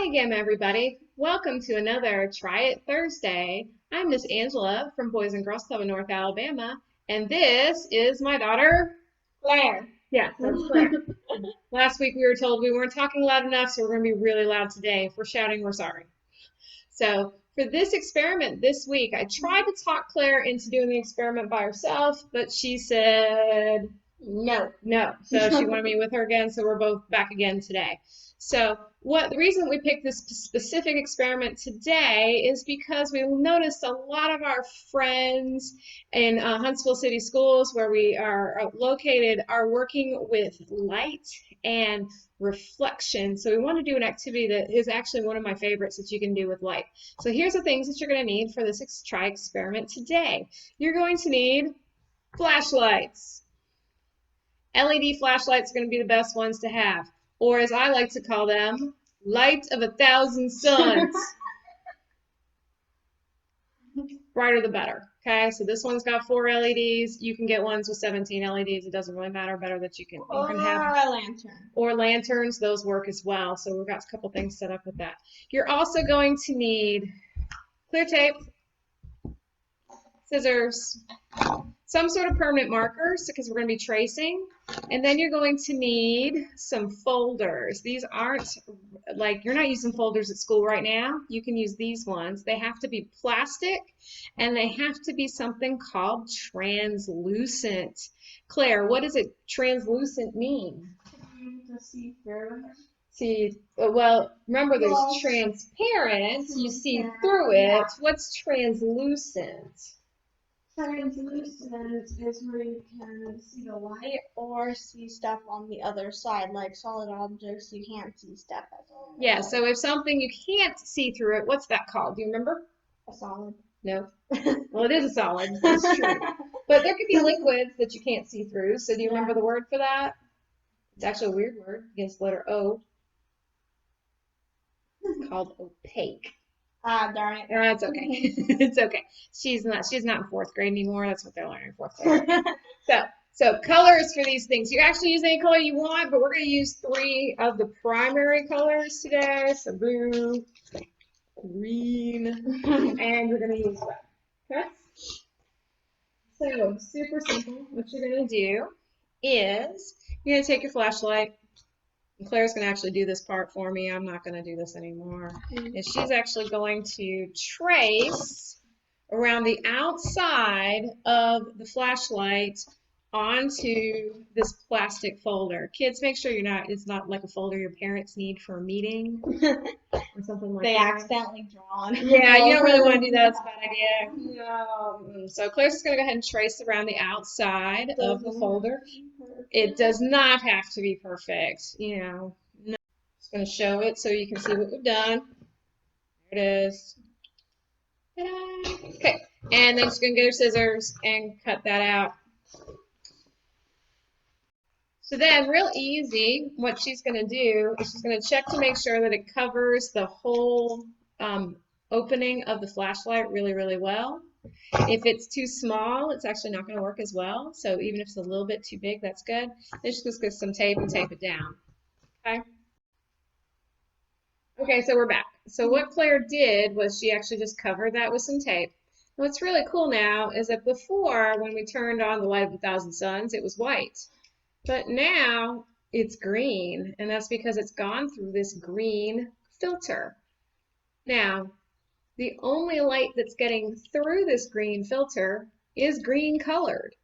Hi again, everybody. Welcome to another Try It Thursday. I'm Miss Angela from Boys and Girls Club in North Alabama, and this is my daughter, Claire. Yes, that's Claire. Last week we were told we weren't talking loud enough, so we're going to be really loud today. If we're shouting, we're sorry. So for this experiment this week, I tried to talk Claire into doing the experiment by herself, but she said no. So she wanted me with her again, so we're both back again today. So the reason we picked this specific experiment today is because we noticed a lot of our friends in Huntsville City Schools, where we are located, are working with light and reflection. So we want to do an activity that is actually one of my favorites that you can do with light. So here's the things that you're going to need for this try experiment today. You're going to need flashlights. LED flashlights are going to be the best ones to have, or as I like to call them, light of 1,000 suns. Brighter the better. Okay, so this one's got 4 LEDs. You can get ones with 17 LEDs. It doesn't really matter. Better that you can have. Or a lantern. Or lanterns, those work as well. So we've got a couple things set up with that. You're also going to need clear tape, scissors, some sort of permanent markers because we're going to be tracing, and then you're going to need some folders. These aren't like, you're not using folders at school right now. You can use these ones. They have to be plastic and they have to be something called translucent. Claire, what does it translucent mean? To see through. See, well, remember there's transparent, you see through it. What's translucent? Translucent is where you can see the light or see stuff on the other side, like solid objects you can't see stuff at all. Yeah, so if something you can't see through it, what's that called? Do you remember? A solid. No. Well, it is a solid, that's true. But there could be liquids that you can't see through, so do you remember the word for that? It's actually a weird word against the letter O. It's called opaque. Darn it. That's okay. It's okay. She's not in 4th grade anymore. That's what they're learning in 4th grade. So colors for these things. You actually use any color you want, but we're going to use 3 of the primary colors today. So blue, green, and we're going to use red. Okay? So super simple. What you're going to do is you're going to take your flashlight. Claire's going to actually do this part for me. I'm not going to do this anymore. And she's actually going to trace around the outside of the flashlight onto this plastic folder. Kids, make sure it's not like a folder your parents need for a meeting or something like that. They accidentally drawn. Yeah, you don't really want to do that. It's a bad idea. No. So Claire's just going to go ahead and trace around the outside of the folder. It does not have to be perfect, No. Just going to show it so you can see what we've done. There it is. Ta-da. Okay, and then she's going to get her scissors and cut that out. So then, real easy, what she's going to do is she's going to check to make sure that it covers the whole opening of the flashlight really, really well. If it's too small, it's actually not going to work as well. So even if it's a little bit too big, that's good. Then she's just get some tape and tape it down. Okay? Okay, so we're back. So what Claire did was she actually just covered that with some tape. And what's really cool now is that before, when we turned on the light of 1,000 suns, it was white. But now it's green, and that's because it's gone through this green filter. Now, the only light that's getting through this green filter is green colored.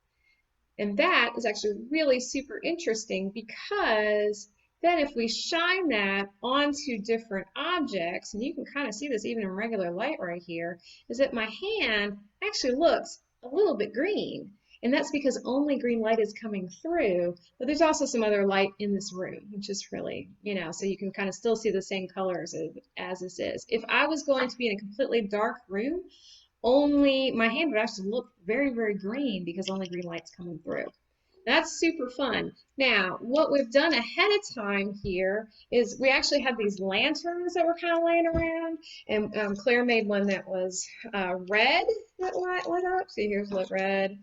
And that is actually really super interesting because then if we shine that onto different objects, and you can kind of see this even in regular light right here, is that my hand actually looks a little bit green. And that's because only green light is coming through, but there's also some other light in this room, which is really, so you can kind of still see the same colors as this is. If I was going to be in a completely dark room, only my hand would actually look very, very green because only green light's coming through. That's super fun. Now, what we've done ahead of time here is we actually had these lanterns that were kind of laying around, and Claire made one that was red that lit up. See, here's lit red.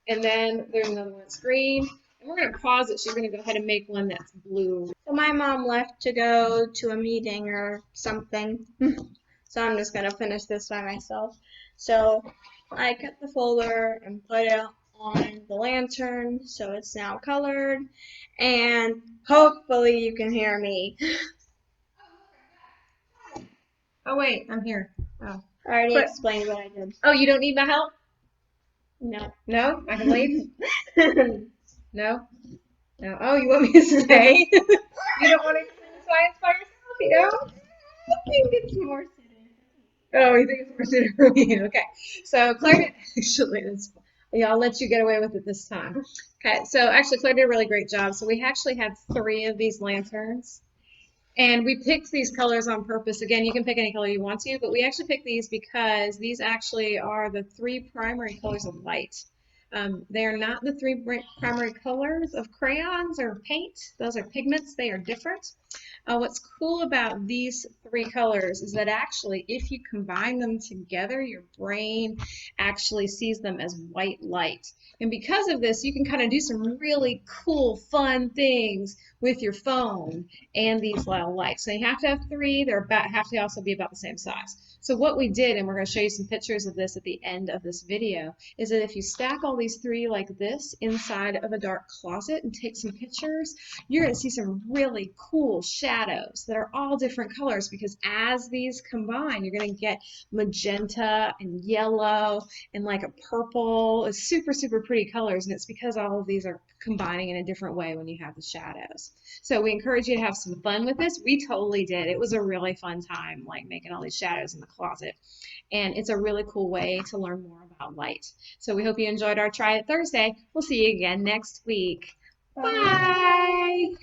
And then there's another one that's green. We're going to pause it. She's going to go ahead and make one that's blue. So my mom left to go to a meeting or something. So I'm just gonna finish this by myself. So I cut the folder and put it on the lantern so it's now colored, and hopefully you can hear me. Oh, wait, I'm here. Oh, I already But- explained what I did. oh, you don't need my help? No. No? I can leave? No? No. Oh, you want me to stay? You don't want to explain science by yourself, you know? I think it's more suited. Oh, you think it's more suited for me? Okay. So Claire did, actually, yeah, I'll let you get away with it this time. Okay, so actually Claire did a really great job. So we actually had 3 of these lanterns. And we picked these colors on purpose. Again, you can pick any color you want to, but we actually picked these because these actually are the 3 primary colors of light. They are not the 3 primary colors of crayons or paint. Those are pigments. They are different. What's cool about these 3 colors is that actually if you combine them together, your brain actually sees them as white light. And because of this, you can kind of do some really cool, fun things with your phone and these little lights. So you have to have 3. They're have to also be about the same size. So what we did, and we're going to show you some pictures of this at the end of this video, is that if you stack all these 3 like this inside of a dark closet and take some pictures, you're going to see some really cool shadows that are all different colors, because as these combine, you're going to get magenta and yellow and like a purple. It's super, super pretty colors, and it's because all of these are combining in a different way when you have the shadows. So we encourage you to have some fun with this. We totally did. It was a really fun time, like making all these shadows in the closet. And it's a really cool way to learn more about light. So we hope you enjoyed our Try It Thursday. We'll see you again next week. Bye.